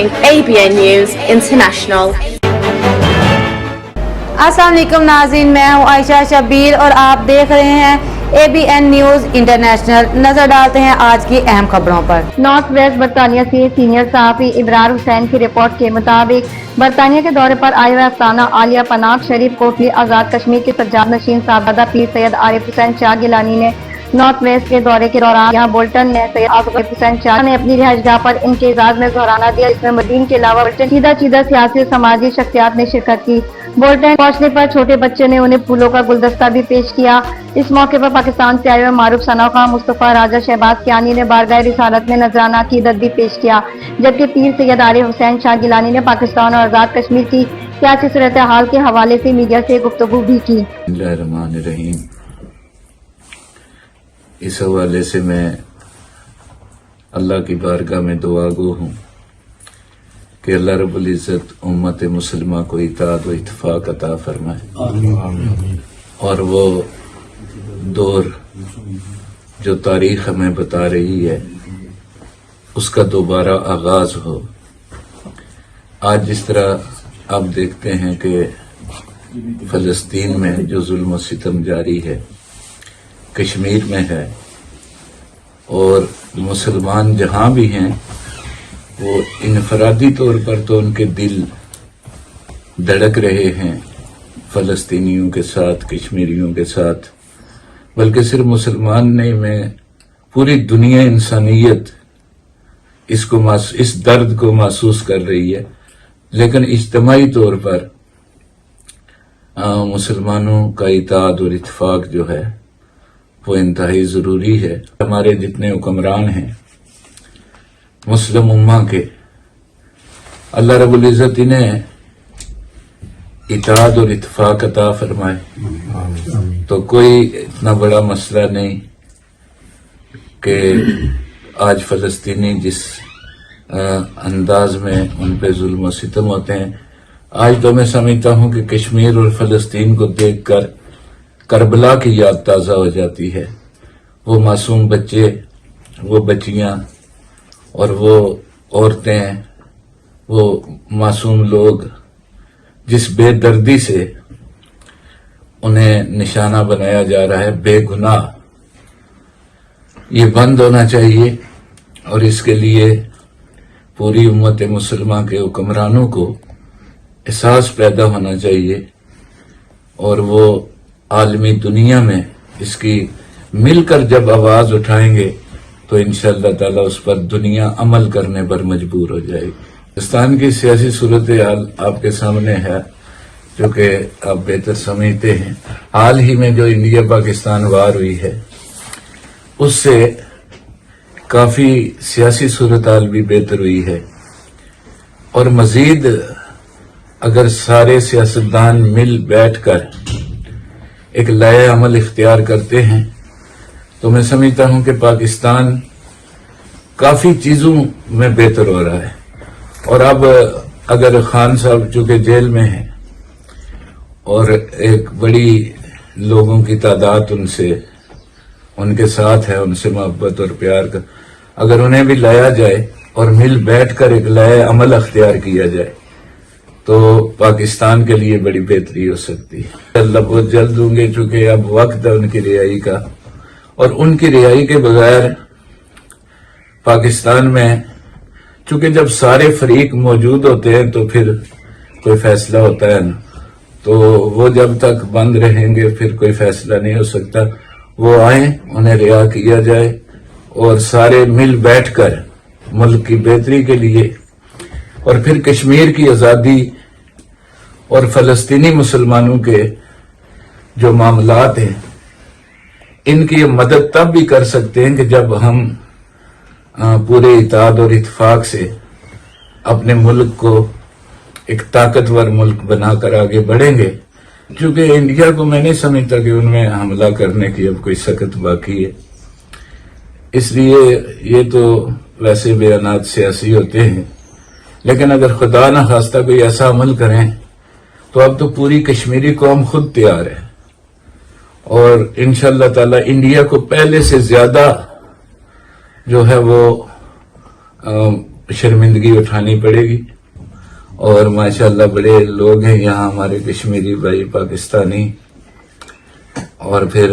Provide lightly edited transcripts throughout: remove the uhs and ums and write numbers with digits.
ABN News International. अस्सलाम वालेकुम नाज़रीन, मैं हूँ आयशा शबीर और आप देख रहे हैं ABN न्यूज़ इंटरनेशनल। नजर डालते हैं आज की अहम खबरों पर। नॉर्थ वेस्ट बरतानिया से सीनियर सहाफ़ी इब्रार हुसैन की रिपोर्ट के मुताबिक बरतानिया के दौरे पर आए हुए अफसाना आलिया पनाग शरीफ कोटली आज़ाद कश्मीर के सज्जाद नशीन साहबजादा पीर सैयद आरिफ हुसैन शाह गिलानी ने नॉर्थ वेस्ट के दौरे के दौरान यहाँ बोल्टन ने सैयद आरिफ हुसैन शाह ने अपनी रिहाइशगाह पर इनके एजाज में दोहराना दिया, जिसमें मदीन के अलावा सीधा सियासी और समाजी शख्सियात ने शिरकत की। बोल्टन पहुंचने पर छोटे बच्चे ने उन्हें फूलों का गुलदस्ता भी पेश किया। इस मौके पर पाकिस्तान से आए हुए मारूफ सना खां मुस्तफा राजा शहबाज कियानी ने बारगाह रिसालत में नजराना अकीदत भी पेश किया, जबकि पीर सैयद आरिफ हुसैन शाह गिलानी ने पाकिस्तान और आजाद कश्मीर की सियासी सूरत हाल के हवाले से मीडिया से गुफ्तगू भी की। बिस्मिल्लाहिर्रहमानिर्रहीम। इस हवाले से मैं अल्लाह की बारगाह में दुआगो हूँ कि अल्लाह रब्बुल इज़्ज़त उम्मत मुसलिमा को इताअत व इत्तिफाक अता फरमाए और वो दौर जो तारीख हमें बता रही है उसका दोबारा आगाज हो। आज जिस तरह आप देखते हैं कि फलस्तीन में जो जुल्म व सितम जारी है, कश्मीर में है, और मुसलमान जहां भी हैं वो इनफरादी तौर पर तो उनके दिल धड़क रहे हैं फलस्तीनियों के साथ, कश्मीरियों के साथ, बल्कि सिर्फ मुसलमान नहीं, मैं पूरी दुनिया इंसानियत इस दर्द को महसूस कर रही है। लेकिन इज्तिमाई तौर पर मुसलमानों का इताअत और इत्तिफाक जो है वो इंतहाई जरूरी है। हमारे जितने हुक्मरान हैं मुस्लिम उम्मा के, अल्लाह रब्बुल इज़्ज़त इन्हें इताअत और इत्तिफाक अता फरमाए। तो कोई इतना बड़ा मसला नहीं कि आज फलस्तीनी जिस अंदाज में उन पे जुल्म और सितम होते हैं, आज तो मैं समझता हूं कि कश्मीर और फलस्तीन को देखकर करबला की याद ताज़ा हो जाती है। वो मासूम बच्चे, वो बच्चियां और वो औरतें, वो मासूम लोग जिस बेदर्दी से उन्हें निशाना बनाया जा रहा है, बेगुनाह, ये बंद होना चाहिए। और इसके लिए पूरी उम्मत मुसलमान के हुक्मरानों को एहसास पैदा होना चाहिए और वो आलमी दुनिया में इसकी मिलकर जब आवाज उठाएंगे तो इंशाअल्लाह ताला उस पर दुनिया अमल करने पर मजबूर हो जाएगी। पाकिस्तान की सियासी सूरत हाल आपके सामने है, जो कि आप बेहतर समझते हैं। हाल ही में जो इंडिया पाकिस्तान वार हुई है उससे काफी सियासी सूरत हाल भी बेहतर हुई है, और मजीद अगर सारे सियासतदान मिल बैठकर एक नए अमल इख्तियार करते हैं तो मैं समझता हूं कि पाकिस्तान काफी चीजों में बेहतर हो रहा है। और अब अगर खान साहब चूंकि जेल में हैं और एक बड़ी लोगों की तादाद उनके साथ है, उनसे मोहब्बत और प्यार का, अगर उन्हें भी लाया जाए और मिल बैठकर एक नया अमल अख्तियार किया जाए तो पाकिस्तान के लिए बड़ी बेहतरी हो सकती है। अल्लाह बहुत जल्द होंगे, चूंकि अब वक्त है उनकी रिहाई का, और उनकी रिहाई के बगैर पाकिस्तान में, चूंकि जब सारे फरीक मौजूद होते हैं तो फिर कोई फैसला होता है ना, तो वो जब तक बंद रहेंगे फिर कोई फैसला नहीं हो सकता। वो आए, उन्हें रिहा किया जाए और सारे मिल बैठकर मुल्क की बेहतरी के लिए, और फिर कश्मीर की आजादी और फलस्तीनी मुसलमानों के जो मामलात हैं इनकी मदद तब भी कर सकते हैं कि जब हम पूरे इताअत और इत्तिफाक से अपने मुल्क को एक ताकतवर मुल्क बनाकर आगे बढ़ेंगे। क्योंकि इंडिया को मैं नहीं समझता कि उनमें हमला करने की अब कोई सख्त बाकी है, इसलिए ये तो वैसे बयानात सियासी होते हैं। लेकिन अगर खुदा न खास्ता कोई ऐसा अमल करें तो अब तो पूरी कश्मीरी कौम खुद तैयार है, और इंशाअल्लाह ताला इंडिया को पहले से ज्यादा जो है वो शर्मिंदगी उठानी पड़ेगी। और माशाल्लाह बड़े लोग हैं यहाँ हमारे कश्मीरी भाई, पाकिस्तानी, और फिर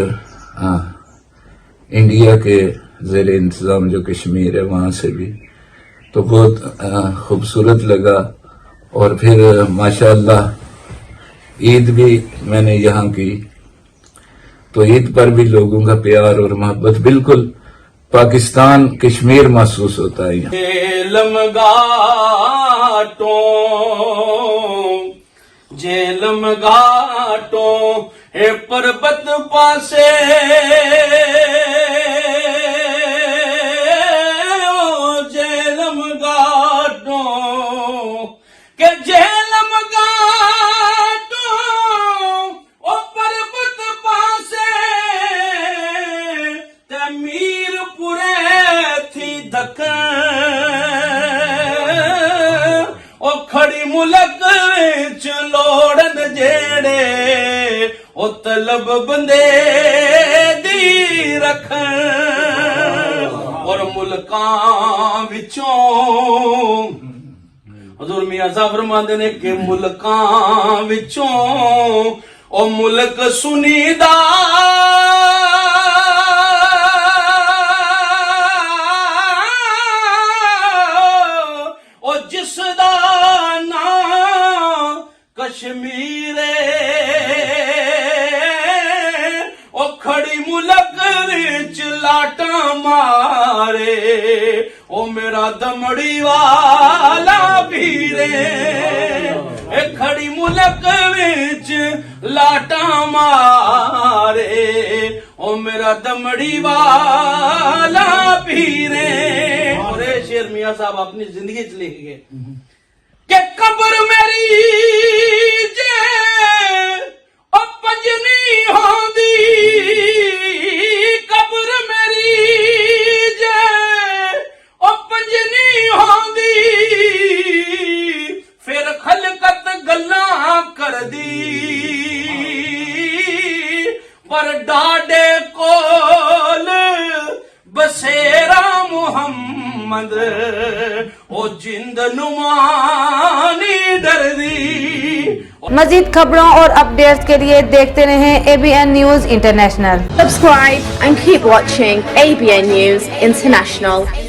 इंडिया के ज़ेर इंतज़ाम जो कश्मीर है वहाँ से भी, तो बहुत खूबसूरत लगा। और फिर माशाल्लाह ईद भी मैंने यहाँ की, तो ईद पर भी लोगों का प्यार और मोहब्बत बिल्कुल पाकिस्तान कश्मीर महसूस होता है। जेलम घाटों हे पर्वत पासे, ओ जेलम घाटों के जेलम घाटों ओ पर्वत पासे ते मीरपुरे थी दखन, ओ खड़ी मुलक च लोड़न जेड़े ओ तलब बंदे दी रखन, और मुल्कां विचों हजूर मियां साहब फरमांदे ने कि मुल्कां विचों ओ मुल्क सुनीदा ओ जिसदा नाम कश्मीर ओ खड़ी मुल्क रिच लाटा मारे, ओ मेरा दमड़ी वाला भीरे, ए खड़ी मुल्क विच लाटा मारे, ओ मेरा दमड़ी वाला भीरे। और ये शेर मियां साहब अपनी जिंदगी च लिख गए कि कब्र मेरी जे ओ पंजनी होंदी, कब्र मेरी जे ओ पंजनी होंदी, फिर खलकत गल्लां कर दी, पर डाडे कोल बसेरा मुहम्मद ओ जिंद नुमानी डरदी। मजीद खबरों और अपडेट्स के लिए देखते रहें ABN news international. Subscribe and keep watching ABN News International.